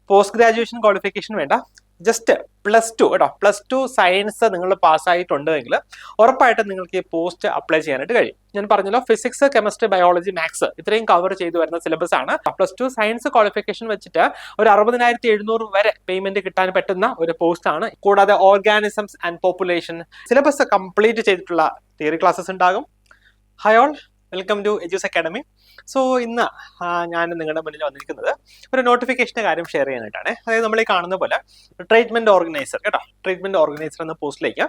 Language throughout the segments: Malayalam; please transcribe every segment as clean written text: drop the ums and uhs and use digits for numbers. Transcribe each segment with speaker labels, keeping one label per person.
Speaker 1: പോസ്റ്റ് ഗ്രാജുവേഷൻ ക്വാളിഫിക്കേഷൻ വേണ്ട, ജസ്റ്റ് +2 കേട്ടോ, +2 സയൻസ് നിങ്ങൾ പാസ്സായിട്ടുണ്ടെങ്കിൽ ഉറപ്പായിട്ടും നിങ്ങൾക്ക് ഈ പോസ്റ്റ് അപ്ലൈ ചെയ്യാനായിട്ട് കഴിയും. ഞാൻ പറഞ്ഞല്ലോ, ഫിസിക്സ്, കെമിസ്ട്രി, ബയോളജി, മാത്സ് ഇത്രയും കവർ ചെയ്തു വരുന്ന സിലബസ് ആണ്. +2 സയൻസ് ക്വാളിഫിക്കേഷൻ വെച്ചിട്ട് ഒരു 60,700 വരെ പേയ്മെന്റ് കിട്ടാൻ പറ്റുന്ന ഒരു പോസ്റ്റ് ആണ്. കൂടാതെ organisms and population syllabus complete ചെയ്തിട്ടുള്ള തിയറി ക്ലാസ്സസ് ഉണ്ടാകും. Hi all, welcome to Eduz Academy. So ഇന്ന് ഞാൻ നിങ്ങളുടെ മുന്നിൽ വന്നിരിക്കുന്നത് ഒരു നോട്ടിഫിക്കേഷൻ്റെ കാര്യം ഷെയർ ചെയ്യാനായിട്ടാണ്. അതായത് നമ്മൾ ഈ കാണുന്ന പോലെ ട്രീറ്റ്മെന്റ് ഓർഗനൈസർ കേട്ടോ, ട്രീറ്റ്മെന്റ് ഓർഗനൈസർ എന്ന പോസ്റ്റിലേക്ക്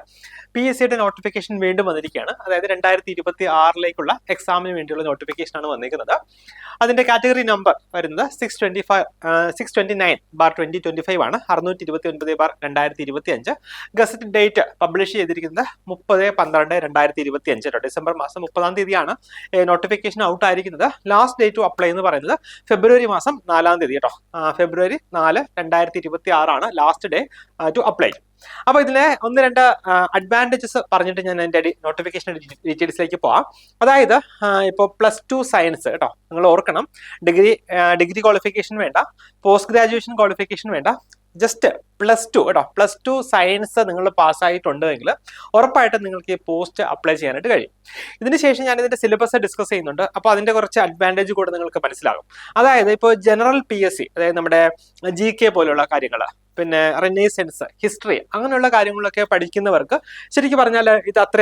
Speaker 1: PSCയുടെ നോട്ടിഫിക്കേഷൻ വീണ്ടും വന്നിരിക്കുകയാണ്. അതായത് 2026 എക്സാമിന് വേണ്ടിയുള്ള നോട്ടിഫിക്കേഷൻ ആണ് വന്നിരിക്കുന്നത്. അതിന്റെ കാറ്റഗറി നമ്പർ വരുന്നത് 629/2025 ആണ്, 629/2025. ഗസറ്റ് ഡേറ്റ് പബ്ലിഷ് ചെയ്തിരിക്കുന്നത് 30/12/2025 ഡിസംബർ മാസം 30-ാം തീയതിയാണ് നോട്ടിഫിക്കേഷൻ ഔട്ട് ആയിരിക്കുന്നത്. ലാസ്റ്റ് ഡേറ്റ് ടു അപ്ലൈ എന്ന് പറയുന്നത് ഫെബ്രുവരി മാസം 4-ാം തീയതി കേട്ടോ, ഫെബ്രുവരി 4, 2026 ആണ് ലാസ്റ്റ് ഡേ ടു അപ്ലൈ. അപ്പൊ ഇതിലെ 1-2 അഡ്വാൻറ്റേജസ് പറഞ്ഞിട്ട് ഞാൻ എൻ്റെ നോട്ടിഫിക്കേഷൻ ഡീറ്റെയിൽസിലേക്ക് പോവാം. അതായത് ഇപ്പോൾ +2 സയൻസ് കേട്ടോ, നിങ്ങൾ ഓർക്കണം, ഡിഗ്രി ക്വാളിഫിക്കേഷൻ വേണ്ട, പോസ്റ്റ് ഗ്രാജുവേഷൻ ക്വാളിഫിക്കേഷൻ വേണ്ട, ജസ്റ്റ് +2 കേട്ടോ, +2 സയൻസ് നിങ്ങൾ പാസ്സായിട്ടുണ്ടെങ്കിൽ ഉറപ്പായിട്ടും നിങ്ങൾക്ക് ഈ പോസ്റ്റ് അപ്ലൈ ചെയ്യാനായിട്ട് കഴിയും. ഇതിന് ശേഷം ഞാൻ ഇതിന്റെ സിലബസ് ഡിസ്കസ് ചെയ്യുന്നുണ്ട്. അപ്പോൾ അതിന്റെ കുറച്ച് അഡ്വാൻറ്റേജ് കൂടെ നിങ്ങൾക്ക് മനസ്സിലാകും. അതായത് ഇപ്പോൾ ജനറൽ PSC, അതായത് നമ്മുടെ GK പോലുള്ള കാര്യങ്ങൾ, പിന്നെ റെനൈസൻസ്, ഹിസ്റ്ററി, അങ്ങനെയുള്ള കാര്യങ്ങളൊക്കെ പഠിക്കുന്നവർക്ക് ശരിക്കും പറഞ്ഞാൽ ഇത് അത്ര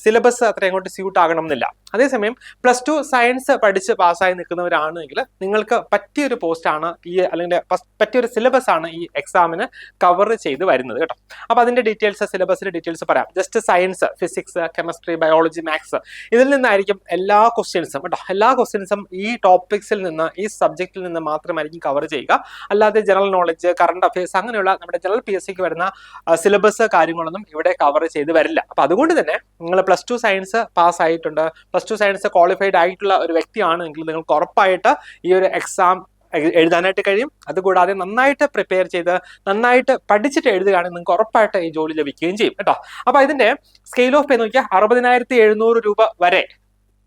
Speaker 1: സിലബസ് അത്ര അങ്ങോട്ട് സ്യൂട്ട് ആകണം എന്നില്ല. അതേസമയം +2 സയൻസ് പഠിച്ച് പാസ്സായി നിൽക്കുന്നവരാണെങ്കിൽ നിങ്ങൾക്ക് പറ്റിയൊരു പോസ്റ്റ് ആണ് ഈ, അല്ലെങ്കിൽ പറ്റിയൊരു സിലബസ് ആണ് ഈ എക്സാമിന് കവർ ചെയ്ത് വരുന്നത് കേട്ടോ. അപ്പൊ അതിന്റെ ഡീറ്റെയിൽസ്, സിലബസിന്റെ ഡീറ്റെയിൽസ് പറയാം. Just science, physics, chemistry, biology, maths ഇതിൽ നിന്നായിരിക്കും എല്ലാ ക്വസ്റ്റ്യൻസും കേട്ടോ. എല്ലാ ക്വസ്റ്റ്യൻസും ഈ ടോപ്പിക്സിൽ നിന്ന്, ഈ സബ്ജക്റ്റിൽ നിന്ന് മാത്രമായിരിക്കും കവർ ചെയ്യുക. അല്ലാതെ ജനറൽ നോളജ്, കറണ്ട് അഫയേഴ്സ് അങ്ങനെയുള്ള നമ്മുടെ ജനറൽ PSCക്ക് വരുന്ന സിലബസ് കാര്യങ്ങളൊന്നും ഇവിടെ കവർ ചെയ്ത് വരില്ല. അപ്പൊ അതുകൊണ്ട് തന്നെ നിങ്ങൾ +2 സയൻസ് പാസ് ആയിട്ടുണ്ട്, +2 സയൻസ് ക്വാളിഫൈഡ് ആയിട്ടുള്ള ഒരു വ്യക്തിയാണെങ്കിൽ നിങ്ങൾക്ക് ഉറപ്പായിട്ട് ഈ ഒരു എക്സാം എഴുതാനായിട്ട് കഴിയും. അതുകൂടാതെ നന്നായിട്ട് പ്രിപ്പയർ ചെയ്ത് നന്നായിട്ട് പഠിച്ചിട്ട് എഴുതുകയാണെങ്കിൽ നിങ്ങൾക്ക് ഉറപ്പായിട്ട് ഈ ജോലി ലഭിക്കുകയും ചെയ്യും കേട്ടോ. അപ്പൊ ഇതിന്റെ സ്കെയിൽ ഓഫ് പേ നോക്കിയാൽ 60,700 രൂപ വരെ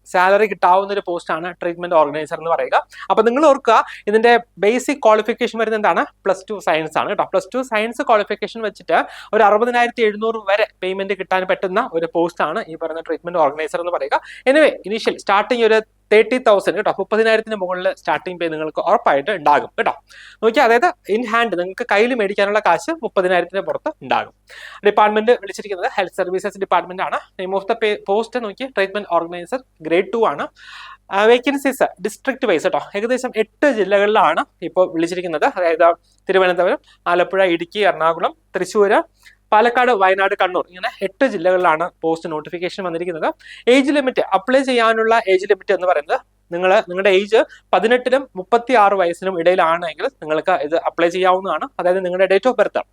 Speaker 1: സാലറി കിട്ടാവുന്ന ഒരു പോസ്റ്റാണ് ട്രീറ്റ്മെന്റ് ഓർഗനൈസർ എന്ന് പറയുക. അപ്പൊ നിങ്ങൾ ഓർക്കുക, ഇതിന്റെ ബേസിക് ക്വാളിഫിക്കേഷൻ വരുന്നത് എന്താണ്? +2 സയൻസ് ആണ് കേട്ടോ. +2 സയൻസ് ക്വാളിഫിക്കേഷൻ വെച്ചിട്ട് ഒരു 60,700 വരെ പേയ്മെന്റ് കിട്ടാൻ പറ്റുന്ന ഒരു പോസ്റ്റാണ് ഈ പറയുന്ന ട്രീറ്റ്മെന്റ് ഓർഗനൈസർ എന്ന് പറയുക. എനിവേ, ഇനീഷ്യൽ സ്റ്റാർട്ടിങ് ഒരു 30,000 കേട്ടോ, 30,000-ന് മുകളിൽ സ്റ്റാർട്ടിംഗ് പേ നിങ്ങൾക്ക് ഉറപ്പായിട്ട് ഉണ്ടാകും കേട്ടോ. നോക്കിയാൽ അതായത് ഇൻ ഹാൻഡ് നിങ്ങൾക്ക് കയ്യിൽ മേടിക്കാനുള്ള കാശ് 30,000-ന് പുറത്ത് ഉണ്ടാകും. ഡിപ്പാർട്ട്മെന്റ് വിളിച്ചിരിക്കുന്നത് ഹെൽത്ത് സർവീസസ് ഡിപ്പാർട്ട്മെന്റ് ആണ്. നെയിം ഓഫ് ദ പോസ്റ്റ് നോക്കി ട്രീറ്റ്മെന്റ് ഓർഗനൈസർ ഗ്രേഡ് 2 ആണ്. വേക്കൻസീസ് ഡിസ്ട്രിക്ട് വൈസ് കേട്ടോ, ഏകദേശം 8 ജില്ലകളിലാണ് ഇപ്പോൾ വിളിച്ചിരിക്കുന്നത്. അതായത് തിരുവനന്തപുരം, ആലപ്പുഴ, ഇടുക്കി, എറണാകുളം, തൃശ്ശൂര്, പാലക്കാട്, വയനാട്, കണ്ണൂർ, ഇങ്ങനെ 8 ജില്ലകളിലാണ് പോസ്റ്റ് നോട്ടിഫിക്കേഷൻ വന്നിരിക്കുന്നത്. ഏജ് ലിമിറ്റ്, അപ്ലൈ ചെയ്യാനുള്ള ഏജ് ലിമിറ്റ് എന്ന് പറയുന്നത് നിങ്ങളുടെ ഏജ് 18-നും 36 വയസ്സിനും ഇടയിലാണെങ്കിൽ നിങ്ങൾക്ക് ഇത് അപ്ലൈ ചെയ്യാവുന്നതാണ്. അതായത് നിങ്ങളുടെ ഡേറ്റ് ഓഫ് ബർത്ത്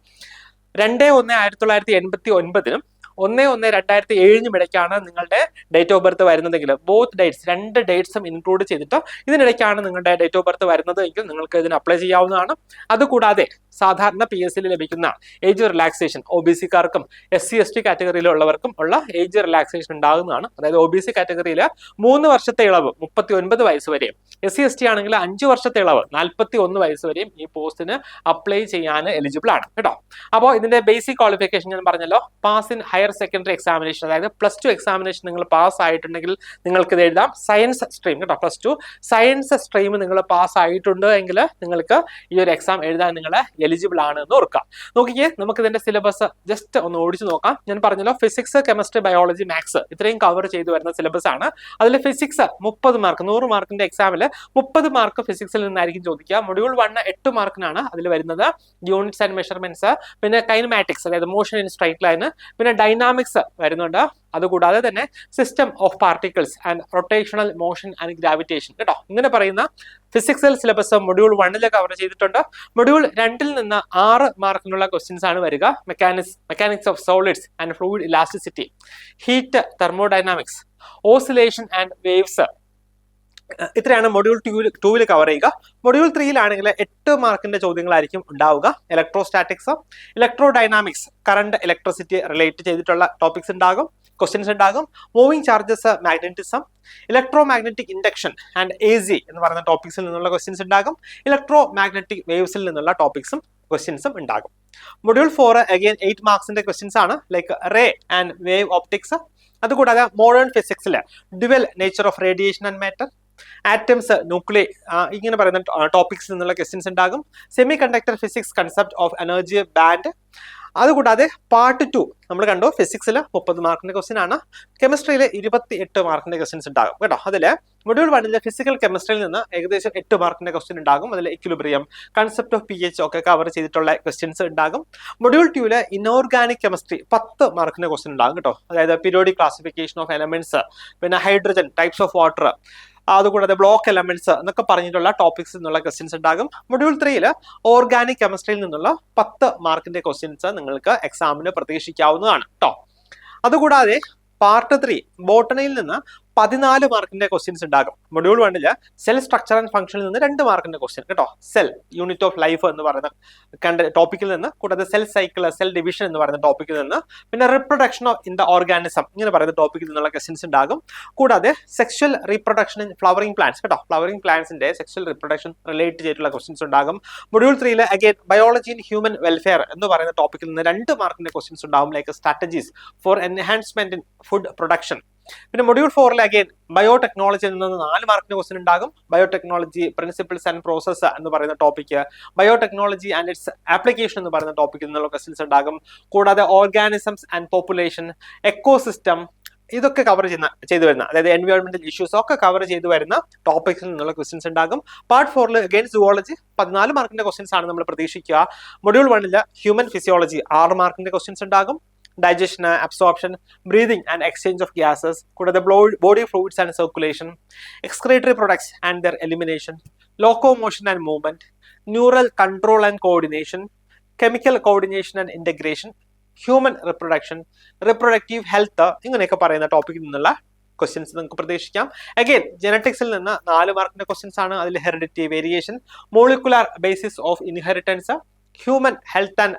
Speaker 1: 2/1/1989-നും 1/1/2007-നും ഇടയ്ക്കാണ് നിങ്ങളുടെ ഡേറ്റ് ഓഫ് ബർത്ത് വരുന്നതെങ്കിൽ, ബോത്ത് ഡേറ്റ്സ്, 2 ഡേറ്റ്സും ഇൻക്ലൂഡ് ചെയ്തിട്ട് ഇതിനിടയ്ക്കാണ് നിങ്ങളുടെ ഡേറ്റ് ഓഫ് ബർത്ത് വരുന്നത് എങ്കിൽ നിങ്ങൾക്ക് ഇതിന് അപ്ലൈ ചെയ്യാവുന്നതാണ്. അതുകൂടാതെ സാധാരണ PSCയിൽ ലഭിക്കുന്ന ഏജ് റിലാക്സേഷൻ OBC-കാർക്കും SC/ST കാറ്റഗറിയിലുള്ളവർക്കും ഉള്ള ഏജ് റിലാക്സേഷൻ ഉണ്ടാകുന്നതാണ്. അതായത് OBC കാറ്റഗറിയിൽ 3 വർഷത്തെ ഇളവ് 39 വയസ്സ് വരെയും, SC/ST ആണെങ്കിൽ 5 വർഷത്തെ ഇളവ് 41 വയസ്സ് വരെയും ഈ പോസ്റ്റിന് അപ്ലൈ ചെയ്യാൻ എലിജിബിൾ ആണ് കേട്ടോ. അപ്പോൾ ഇതിന്റെ ബേസിക് ക്വാളിഫിക്കേഷൻ ഞാൻ പറഞ്ഞല്ലോ, pass in higher secondary examination, അതായത് +2 എക്സാമിനേഷൻ നിങ്ങൾ പാസ് ആയിട്ടുണ്ടെങ്കിൽ നിങ്ങൾക്ക് ഇത് എഴുതാം. സയൻസ് സ്ട്രീം കേട്ടോ, +2 സയൻസ് സ്ട്രീം നിങ്ങൾ പാസ് ആയിട്ടുണ്ട് എങ്കിൽ നിങ്ങൾക്ക് ഈ ഒരു എക്സാം എഴുതാൻ നിങ്ങൾ എലിജിബിൾ ആണ് എന്ന് ഓർക്കുക. നോക്കിക്കേ, നമുക്ക് ഇതിന്റെ സിലബസ് ജസ്റ്റ് ഒന്ന് ഓടിച്ചു നോക്കാം. ഞാൻ പറഞ്ഞല്ലോ, ഫിസിക്സ്, കെമിസ്ട്രി, ബയോളജി, മാത്സ് ഇത്രയും കവർ ചെയ്തു വരുന്ന സിലബസ് ആണ്. അതിൽ ഫിസിക്സ് 30 മാർക്ക്, 100 മാർക്കിന്റെ എക്സാമിൽ 30 മാർക്ക് ഫിസിക്സിൽ നിന്നായിരിക്കും ചോദിക്കുക. മൊഡ്യൂൾ 1 8 മാർക്കിനാണ് അതിൽ വരുന്നത്. യൂണിറ്റ്സ് ആൻഡ് മെഷർമെന്റ്സ്, പിന്നെ കൈനമാറ്റിക്സ്, അതായത് മോഷൻ ഇൻ സ്ട്രൈറ്റ് ലൈൻ, പിന്നെ ഡൈനാമിക്സ് വരുന്നുണ്ട്. അതുകൂടാതെ തന്നെ system of particles and rotational motion and gravitation കേട്ടോ. ഇങ്ങനെ പറയുന്ന ഫിസിക്സൽ സിലബസ് മൊഡ്യൂൾ 1 കവർ ചെയ്തിട്ടുണ്ട്. മൊഡ്യൂൾ 2 നിന്ന് 6 മാർക്കിനുള്ള ക്വസ്റ്റ്യൻസ് ആണ് വരിക. Mechanics of solids and fluid elasticity, heat, thermodynamics, oscillation and waves, ഇത്രയാണ് മൊഡ്യൂൾ 2 കവർ ചെയ്യുക. മൊഡ്യൂൾ 3 8 മാർക്കിന്റെ ചോദ്യങ്ങളായിരിക്കും ഉണ്ടാവുക. Electrostatics, electro dynamics, current, electricity relate ചെയ്തിട്ടുള്ള ടോപ്പിക്സ് ഉണ്ടാകും. ക്വസ്റ്റ്യൻസ് ഉണ്ടാകും. Moving charges, magnetism, electro magnetic induction and AC എന്ന് പറയുന്ന ടോപ്പിക്സിൽ നിന്നുള്ള ക്വസ്റ്റ്യൻസ് ഉണ്ടാകും. ഇലക്ട്രോ മാഗ്നറ്റിക് വേവ്സിൽ നിന്നുള്ള ടോപ്പിക്സും ക്വസ്റ്റ്യൻസും ഉണ്ടാകും. മൊഡ്യൂൾ 4 അഗൈൻ 8 മാർക്സിന്റെ ക്വസ്റ്റ്യൻസ് ആണ്, like ray and wave optics. അതുകൂടാതെ മോഡേൺ ഫിസിക്സിലെ dual nature of radiation and matter, atoms, nuclear, ഇങ്ങനെ പറയുന്ന ടോപ്പിക്സിൽ നിന്നുള്ള ക്വസ്റ്റ്യൻസ് ഉണ്ടാകും. Semiconductor physics, concept of energy band. അതുകൂടാതെ പാർട്ട് 2 നമ്മൾ കണ്ടു, ഫിസിക്സിൽ 30 മാർക്കിന്റെ ക്വസ്റ്റ്യൻ ആണ്, കെമിസ്ട്രിയിൽ 28 മാർക്കിന്റെ ക്വസ്റ്റ്യൻസ് ഉണ്ടാകും കേട്ടോ. അതില് മൊഡ്യൂൾ 1 ഫിസിക്കൽ കെമിസ്ട്രിയിൽ നിന്ന് ഏകദേശം 8 മാർക്കിന്റെ ക്വസ്റ്റ്യൻ ഉണ്ടാകും. അതിൽ ഇക്വിലിബ്രിയം, കൺസെപ്റ്റ് ഓഫ് pH ഒക്കെ കവർ ചെയ്തിട്ടുള്ള ക്വസ്റ്റ്യൻസ് ഉണ്ടാകും. മൊഡ്യൂൾ 2 ഇനോർഗാനിക് കെമിസ്ട്രി 10 മാർക്കിന്റെ ക്വസ്റ്റ്യൻ ഉണ്ടാകും കേട്ടോ. അതായത് പീരിയോഡിക് ക്ലാസിഫിക്കേഷൻ ഓഫ് എലമെന്റ്സ്, പിന്നെ ഹൈഡ്രജൻ, ടൈപ്സ് ഓഫ് വാട്ടർ, അതുകൂടാതെ ബ്ലോക്ക് എലമെന്റ്സ് എന്നൊക്കെ പറഞ്ഞിട്ടുള്ള ടോപ്പിക്സ് നിന്നുള്ള ക്വസ്റ്റ്യൻസ് ഉണ്ടാകും. മൊഡ്യൂൾ 3 ഓർഗാനിക് കെമിസ്ട്രിയിൽ നിന്നുള്ള 10 മാർക്കിന്റെ ക്വസ്റ്റ്യൻസ് നിങ്ങൾക്ക് എക്സാമിന് പ്രതീക്ഷിക്കാവുന്നതാണ് കേട്ടോ. അതുകൂടാതെ പാർട്ട് 3 ബോട്ടണിയിൽ നിന്ന് 14 മാർക്കിന്റെ ക്വസ്റ്റ്യൻസ് ഉണ്ടാകും. മൊഡ്യൂൾ 1 സെൽ സ്ട്രക്ചർ ആൻഡ് ഫംഗ്ഷനിൽ നിന്ന് 2 മാർക്കിന്റെ ക്വസ്റ്റ്യൻ കേട്ടോ. സെൽ യൂണിറ്റ് ഓഫ് ലൈഫ് എന്ന് പറയുന്ന ടോപ്പിക്കിൽ നിന്ന്, കൂടാതെ സെൽ സൈക്കിൾ, സെൽ ഡിവിഷൻ എന്ന് പറയുന്ന ടോപ്പിക്കിൽ നിന്ന്, പിന്നെ reproduction of in the organism ഇങ്ങനെ പറയുന്ന ടോപ്പിക്കിൽ നിന്നുള്ള ക്വസ്റ്റ്യൻസ് ഉണ്ടാകും. കൂടാതെ sexual reproduction in flowering plants കേട്ടോ. ഫ്ലവറിംഗ് പ്ലാന്റ്സിന്റെ സെക്ഷൽ റീപ്രൊഡക്ഷൻ റിലേറ്റ് ചെയ്തിട്ടുള്ള ക്വസ്റ്റ്യൻസ് ഉണ്ടാകും. Module 3 again biology in human welfare എന്ന് പറയുന്ന ടോപ്പിക്കിൽ നിന്ന് 2 മാർക്കിന്റെ ക്വസ്റ്റ്യൻസ് ഉണ്ടാകും, like strategies four enhancement in food production. പിന്നെ മൊഡ്യൂൾ 4 അഗൈൻ ബയോടെക്നോളജിയിൽ നിന്ന് 4 മാർക്കിന്റെ ക്വസ്റ്റ്യൻ ഉണ്ടാകും. ബയോടെക്നോളജി പ്രിൻസിപ്പിൾസ് ആൻഡ് പ്രോസസ് എന്ന് പറയുന്ന topic, biotechnology and its application എന്ന് പറയുന്ന ടോപ്പിക്കിൽ നിന്നുള്ള ക്വസ്റ്റ്യൻസ് ഉണ്ടാകും. കൂടാതെ ഓർഗാനിസംസ് ആൻഡ് പോപ്പുലേഷൻ, എക്കോസിസ്റ്റം, ഇതൊക്കെ കവർ ചെയ്തു വരുന്ന, അതായത് എൻവയോൺമെന്റൽ ഇഷ്യൂസ് ഒക്കെ കവർ ചെയ്തു വരുന്ന ടോപ്പിക്സിൽ നിന്നുള്ള ക്വസ്റ്റ്യൻസ് ഉണ്ടാകും. പാർട്ട് 4 അഗൈൻ സുവോളജി 14 മാർക്കിന്റെ ക്വസ്റ്റ്യൻസ് ആണ് നമ്മൾ പ്രതീക്ഷിക്കുക. മൊഡ്യൂൾ 1 ഹ്യൂമൻ ഫിസിയോളജി 6 മാർക്കിന്റെ ക്വസ്റ്റ്യൻസ് ഉണ്ടാകും. Digestion, absorption, breathing and exchange of gases, കൂടാതെ body fluids and circulation, excretory products and their elimination, locomotion and movement, neural control and coordination, chemical coordination and integration, human reproduction, reproductive health, ഇങ്ങനെയൊക്കെ പറയുന്ന ടോപ്പിക്കിൽ നിന്നുള്ള ക്വസ്റ്റ്യൻസ് നിങ്ങൾക്ക് പ്രതീക്ഷിക്കാം. അഗൈൻ ജെനറ്റിക്സിൽ നിന്ന് 4 മാർക്കിന്റെ ക്വസ്റ്റ്യൻസ് ആണ്. അതിൽ heredity, variation, molecular basis of inheritance, human health and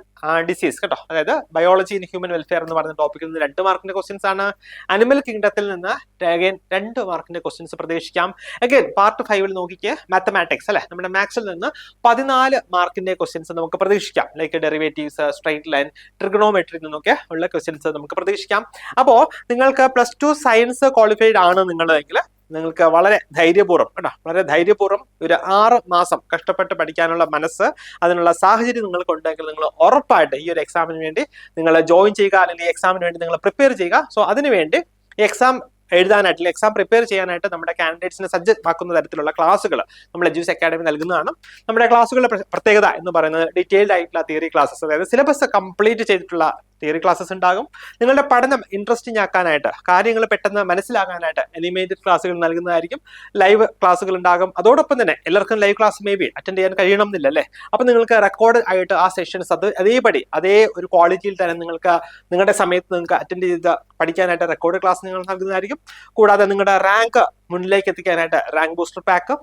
Speaker 1: disease കേട്ടോ. അതായത് ബയോളജി ഇൻ ഹ്യൂമൻ വെൽഫെയർ എന്ന് പറയുന്ന ടോപ്പിക്കിൽ നിന്ന് 2 മാർക്കിന്റെ ക്വസ്റ്റ്യൻസ് ആണ്. അനിമൽ കിങ്ഡത്തിൽ നിന്ന് അഗൈൻ 2 മാർക്കിന്റെ ക്വസ്റ്റ്യൻസ് പ്രതീക്ഷിക്കാം. അഗൈൻ പാർട്ട് 5 നോക്കിക്കേ, മാത്തമാറ്റിക്സ് അല്ലെ, നമ്മുടെ മാത്സിൽ നിന്ന് 14 മാർക്കിന്റെ ക്വസ്റ്റ്യൻസ് നമുക്ക് പ്രതീക്ഷിക്കാം, like derivatives, straight line, trigonometry നിന്നൊക്കെ ഉള്ള ക്വസ്റ്റ്യൻസ് നമുക്ക് പ്രതീക്ഷിക്കാം. അപ്പോൾ നിങ്ങൾക്ക് +2 സയൻസ് ക്വാളിഫൈഡ് ആണ് നിങ്ങളെങ്കിൽ നിങ്ങൾക്ക് വളരെ ധൈര്യപൂർവ്വം കേട്ടോ, വളരെ ധൈര്യപൂർവ്വം ഒരു 6 മാസം കഷ്ടപ്പെട്ട് പഠിക്കാനുള്ള മനസ്സ്, അതിനുള്ള സാഹചര്യം നിങ്ങൾക്ക് ഉണ്ടെങ്കിൽ നിങ്ങൾ ഉറപ്പായിട്ട് ഈ ഒരു എക്സാമിന് വേണ്ടി നിങ്ങൾ ജോയിൻ ചെയ്യുക, അല്ലെങ്കിൽ എക്സാമിന് വേണ്ടി നിങ്ങൾ പ്രിപ്പയർ ചെയ്യുക. സോ അതിനുവേണ്ടി എക്സാം എഴുതാനായിട്ട്, എക്സാം പ്രിപ്പയർ ചെയ്യാനായിട്ട് നമ്മുടെ കാൻഡിഡേറ്റ്സിനെ സജ്ജമാക്കുന്ന തരത്തിലുള്ള ക്ലാസ്സുകൾ നമ്മൾ എജ്യൂസ് അക്കാഡമി നൽകുന്നതാണ്. നമ്മുടെ ക്ലാസ്സുകളുടെ പ്രത്യേകത എന്ന് പറയുന്നത് ഡീറ്റെയിൽഡ് ആയിട്ടുള്ള തിയറി ക്ലാസ്സസ്, അതായത് സിലബസ് കംപ്ലീറ്റ് ചെയ്തിട്ടുള്ള തിയറി ക്ലാസ്സസ് ഉണ്ടാകും. നിങ്ങളുടെ പഠനം ഇൻട്രസ്റ്റിംഗ് ആക്കാനായിട്ട്, കാര്യങ്ങൾ പെട്ടെന്ന് മനസ്സിലാക്കാനായിട്ട് അനിമേറ്റഡ് ക്ലാസ്സുകൾ നൽകുന്നതായിരിക്കും. ലൈവ് ക്ലാസ്സുകൾ ഉണ്ടാകും. അതോടൊപ്പം തന്നെ എല്ലാവർക്കും live class may be attend ചെയ്യാൻ കഴിയണം എന്നില്ല അല്ലേ. അപ്പൊ നിങ്ങൾക്ക് റെക്കോർഡ് ആയിട്ട് ആ സെഷൻസ് അതേപടി അതേ ഒരു ക്വാളിറ്റിയിൽ തന്നെ നിങ്ങൾക്ക് നിങ്ങളുടെ സമയത്ത് നിങ്ങൾക്ക് അറ്റൻഡ് ചെയ്ത് പഠിക്കാനായിട്ട് റെക്കോർഡ് ക്ലാസ് നിങ്ങൾ നൽകുന്നതായിരിക്കും. കൂടാതെ നിങ്ങളുടെ റാങ്ക് മുന്നിലേക്ക് എത്തിക്കാനായിട്ട് റാങ്ക് ബൂസ്റ്റർ പാക്ക്,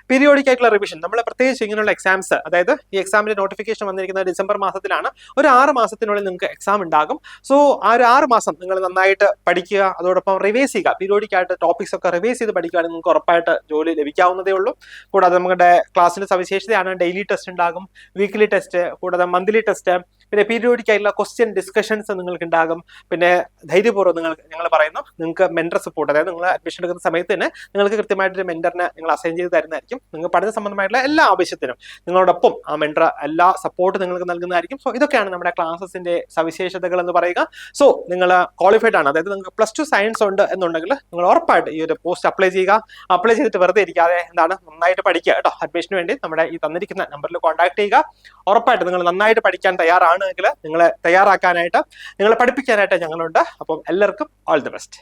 Speaker 1: പീരിയോഡിക് ആയിട്ടുള്ള റിവിഷൻ, നമ്മൾ പ്രത്യേകിച്ച് ഇങ്ങനെയുള്ള എക്സാംസ്, അതായത് ഈ എക്സാമിന്റെ നോട്ടിഫിക്കേഷൻ വന്നിരിക്കുന്നത് ഡിസംബർ മാസത്തിലാണ്. ഒരു 6 മാസത്തിനുള്ളിൽ നിങ്ങൾക്ക് എക്സാം ഉണ്ടാകും. സോ ആ ഒരു 6 മാസം നിങ്ങൾ നന്നായിട്ട് പഠിക്കുക, അതോടൊപ്പം റിവൈസ് ചെയ്യുക. പീരിയോഡിക് ആയിട്ട് ടോപ്പിക്സ് ഒക്കെ റിവൈസ് ചെയ്ത് പഠിക്കുകയാണെങ്കിൽ നിങ്ങൾക്ക് ഉറപ്പായിട്ട് ജോലി ലഭിക്കാവുന്നതേ ഉള്ളൂ. കൂടാതെ നമ്മുടെ ക്ലാസ്സിന്റെ സവിശേഷതയാണ് ഡെയിലി ടെസ്റ്റ് ഉണ്ടാകും, വീക്ക്ലി ടെസ്റ്റ്, കൂടാതെ മന്ത്ലി ടെസ്റ്റ്, പിന്നെ പീരിയോഡിക് ആയിട്ടുള്ള ക്വസ്റ്റ്യൻ ഡിസ്കഷൻസ് നിങ്ങൾക്ക് ഉണ്ടാകും. പിന്നെ ധൈര്യപൂർവ്വം ഞങ്ങൾ പറയുന്നു, നിങ്ങൾക്ക് മെന്റർ സപ്പോർട്ട്, അതായത് നിങ്ങൾ അഡ്മിഷൻ എടുക്കുന്ന സമയത്ത് തന്നെ നിങ്ങൾക്ക് കൃത്യമായിട്ടൊരു മെന്ററിനെ നിങ്ങൾ അസൈൻ ചെയ്ത് തരുന്നതായിരിക്കും. നിങ്ങൾ പഠന സംബന്ധമായിട്ടുള്ള എല്ലാ ആവശ്യത്തിനും നിങ്ങളോടൊപ്പം ആ മെന്റർ എല്ലാ സപ്പോർട്ട് നിങ്ങൾക്ക് നൽകുന്നതായിരിക്കും. സോ ഇതൊക്കെയാണ് നമ്മുടെ ക്ലാസ്സസിന്റെ സവിശേഷതകൾ എന്ന് പറയുക. സോ നിങ്ങൾ ക്വാളിഫൈഡ് ആണ്, അതായത് നിങ്ങൾക്ക് +2 സയൻസ് ഉണ്ട് എന്നുണ്ടെങ്കിൽ നിങ്ങൾ ഉറപ്പായിട്ട് ഈ ഒരു പോസ്റ്റ് അപ്ലൈ ചെയ്യുക. അപ്ലൈ ചെയ്തിട്ട് വെറുതെ ഇരിക്കാതെ നന്നായിട്ട് പഠിക്കുക കേട്ടോ. അഡ്മിഷന് വേണ്ടി നമ്മുടെ ഈ തന്നിരിക്കുന്ന നമ്പറിൽ കോൺടാക്ട് ചെയ്യുക. ഉറപ്പായിട്ട് നിങ്ങൾ നന്നായിട്ട് പഠിക്കാൻ തയ്യാറാണെങ്കിൽ നിങ്ങളെ തയ്യാറാക്കാനായിട്ട്, നിങ്ങളെ പഠിപ്പിക്കാനായിട്ട് ഞങ്ങളുണ്ട്. അപ്പം എല്ലാവർക്കും ഓൾ ദി ബെസ്റ്റ്.